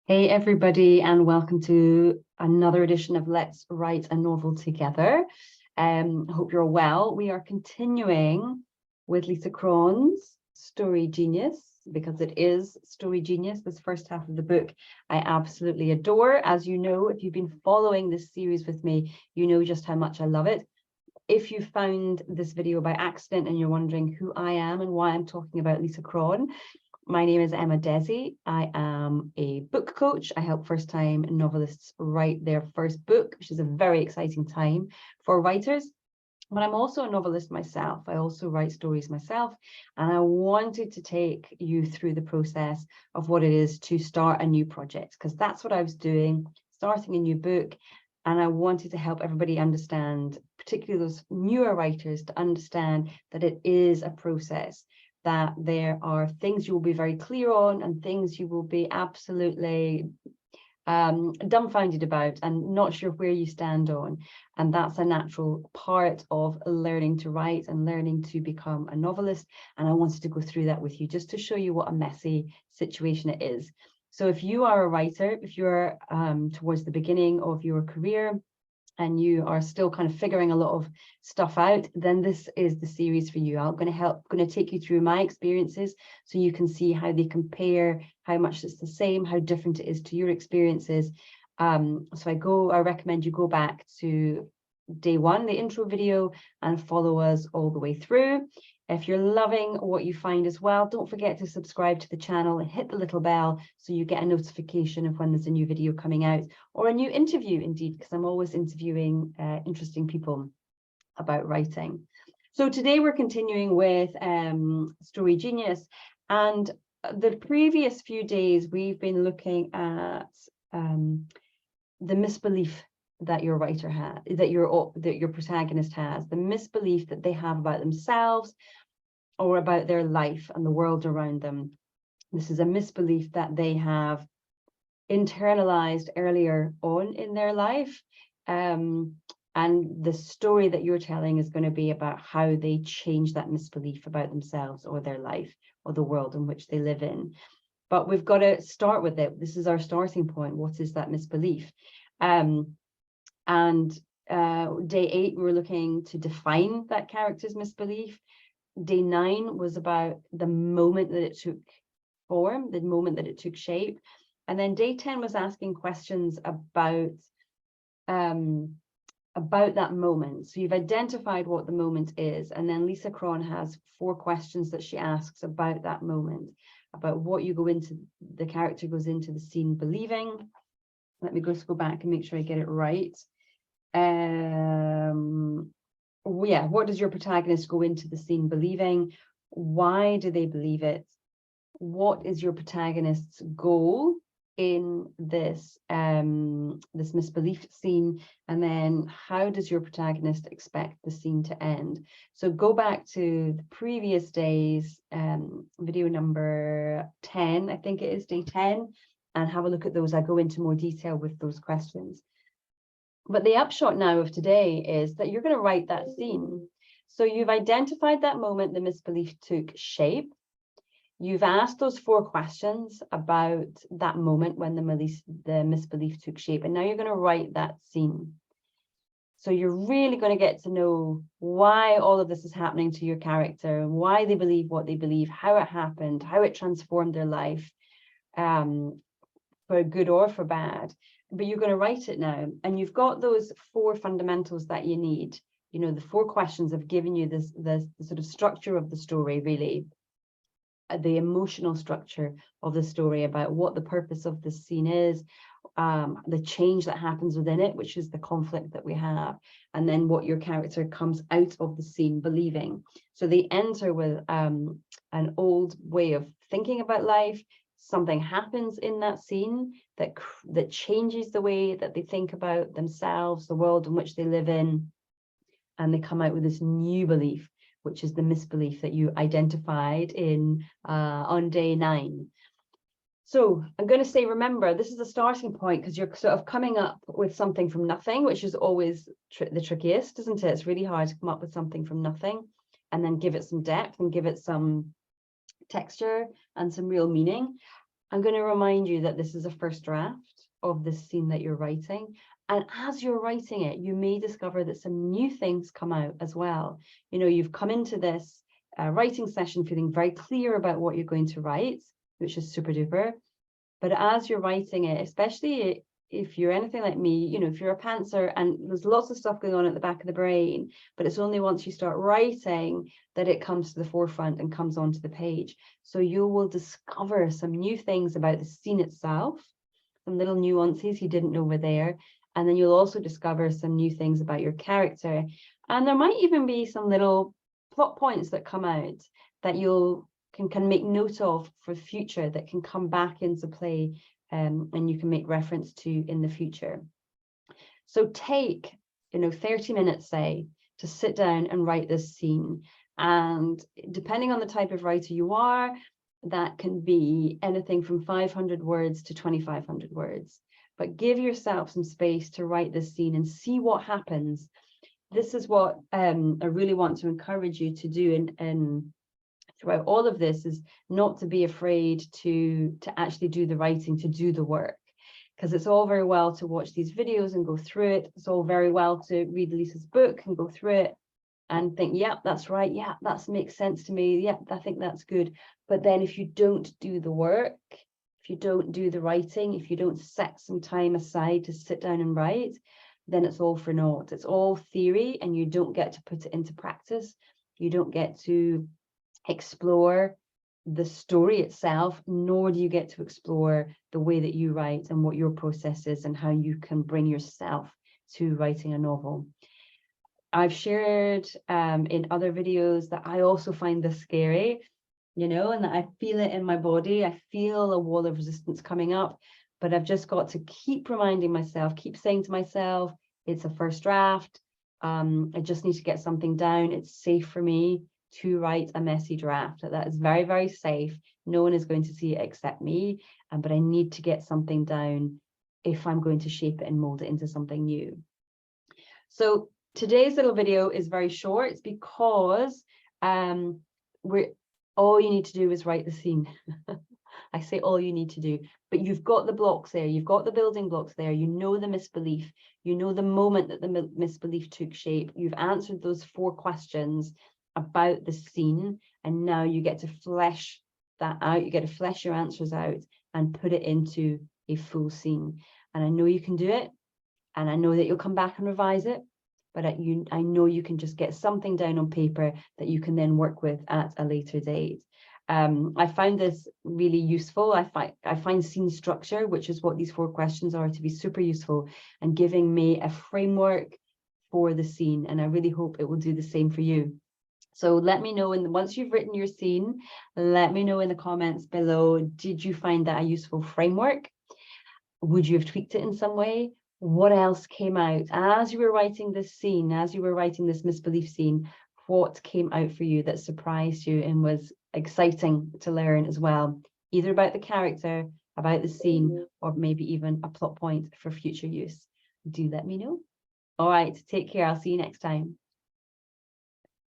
Hey everybody, and welcome to another edition of Let's Write a Novel Together. Hope you're well. We are continuing with Lisa Cron's Story Genius, because it is Story Genius. This first half of the book I absolutely adore. As you know, if you've been following this series with me, you know just how much I love it. If you found this video by accident and you're wondering who I am and why I'm talking about Lisa Cron, my name is Emma Desi. I am a book coach. I help first-time novelists write their first book, which is a very exciting time for writers. But I'm also a novelist myself. I also write stories myself. And I wanted to take you through the process of what it is to start a new project, because that's what I was doing, starting a new book. And I wanted to help everybody understand, particularly those newer writers, to understand that it is a process, that there are things you will be very clear on and things you will be absolutely dumbfounded about and not sure where you stand on. And that's a natural part of learning to write and learning to become a novelist. And I wanted to go through that with you just to show you what a messy situation it is. So if you are a writer, if you're towards the beginning of your career, and you are still kind of figuring a lot of stuff out, then this is the series for you. I'm going to take you through my experiences so you can see how they compare, how much it's the same, how different it is to your experiences. So I recommend you go back to day one, the intro video, and follow us all the way through. If you're loving what you find as well, don't forget to subscribe to the channel and hit the little bell so you get a notification of when there's a new video coming out, or a new interview indeed, because I'm always interviewing interesting people about writing. So today we're continuing with Story Genius, and the previous few days we've been looking at the misbelief that your writer has, that your protagonist has, the misbelief that they have about themselves or about their life and the world around them. This is a misbelief that they have internalized earlier on in their life. And the story that you're telling is going to be about how they change that misbelief about themselves or their life or the world in which they live in. But we've got to start with it. This is our starting point. What is that misbelief? Day 8, we were looking to define that character's misbelief. Day 9 was about the moment that it took form, the moment that it took shape. And then day 10 was asking questions about that moment. So you've identified what the moment is, and then Lisa Cron has 4 questions that she asks about that moment, about what the character goes into the scene believing. Let me just go back and make sure I get it right. What does your protagonist go into the scene believing? Why do they believe it? What is your protagonist's goal in this this misbelief scene? And then how does your protagonist expect the scene to end? So go back to the previous days, video number 10, I think it is day 10, and have a look at those. I go into more detail with those questions. But the upshot now of today is that you're going to write that scene. So you've identified that moment the misbelief took shape. You've asked those 4 questions about that moment when the misbelief took shape. And now you're going to write that scene. So you're really going to get to know why all of this is happening to your character, why they believe what they believe, how it happened, how it transformed their life, for good or for bad. But you're going to write it now, and you've got those 4 fundamentals that you need. You know, the 4 questions have given you the sort of structure of the story, really, the emotional structure of the story, about what the purpose of the scene is, the change that happens within it, which is the conflict that we have, and then what your character comes out of the scene believing. So they enter with an old way of thinking about life. Something happens in that scene that changes the way that they think about themselves, the world in which they live in, and they come out with this new belief, which is the misbelief that you identified on day 9. So I'm going to say, remember, this is a starting point, because you're sort of coming up with something from nothing, which is always the trickiest, isn't it? It's really hard to come up with something from nothing and then give it some depth and give it some texture and some real meaning. I'm going to remind you that this is a first draft of the scene that you're writing. And as you're writing it, you may discover that some new things come out as well. You know, you've come into this writing session feeling very clear about what you're going to write, which is super duper. But as you're writing it, especially if you're anything like me, you know, if you're a pantser and there's lots of stuff going on at the back of the brain, but it's only once you start writing that it comes to the forefront and comes onto the page. So you will discover some new things about the scene itself, some little nuances you didn't know were there. And then you'll also discover some new things about your character. And there might even be some little plot points that come out that you can make note of for future, that can come back into play, and you can make reference to in the future. So take, you know, 30 minutes, say, to sit down and write this scene. And depending on the type of writer you are, that can be anything from 500 words to 2,500 words. But give yourself some space to write this scene and see what happens. This is what I really want to encourage you to do in throughout all of this, is not to be afraid to actually do the writing, to do the work. Because it's all very well to watch these videos and go through it. It's all very well to read Lisa's book and go through it and think, yeah, that's right. Yeah, that makes sense to me. Yeah, I think that's good. But then if you don't do the work, if you don't do the writing, if you don't set some time aside to sit down and write, then it's all for naught. It's all theory and you don't get to put it into practice. You don't get to explore the story itself, nor do you get to explore the way that you write and what your process is and how you can bring yourself to writing a novel. I've shared in other videos that I also find this scary, you know, and that I feel it in my body. I feel a wall of resistance coming up, but I've just got to keep reminding myself, keep saying to myself, it's a first draft. I just need to get something down. It's safe for me to write a messy draft. That is very, very safe. No one is going to see it except me, but I need to get something down if I'm going to shape it and mold it into something new. So today's little video is very short. It's because all you need to do is write the scene. I say all you need to do, but you've got the blocks there. You've got the building blocks there. You know the misbelief. You know the moment that the misbelief took shape. You've answered those 4 questions about the scene, and now you get to flesh that out. You get to flesh your answers out and put it into a full scene. And I know you can do it, and I know that you'll come back and revise it, but I know you can just get something down on paper that you can then work with at a later date. I found this really useful. I find scene structure, which is what these 4 questions are, to be super useful and giving me a framework for the scene. And I really hope it will do the same for you. So let me know, once you've written your scene, let me know in the comments below, did you find that a useful framework? Would you have tweaked it in some way? What else came out as you were writing this scene, as you were writing this misbelief scene? What came out for you that surprised you and was exciting to learn as well, either about the character, about the scene, or maybe even a plot point for future use? Do let me know. All right, take care. I'll see you next time.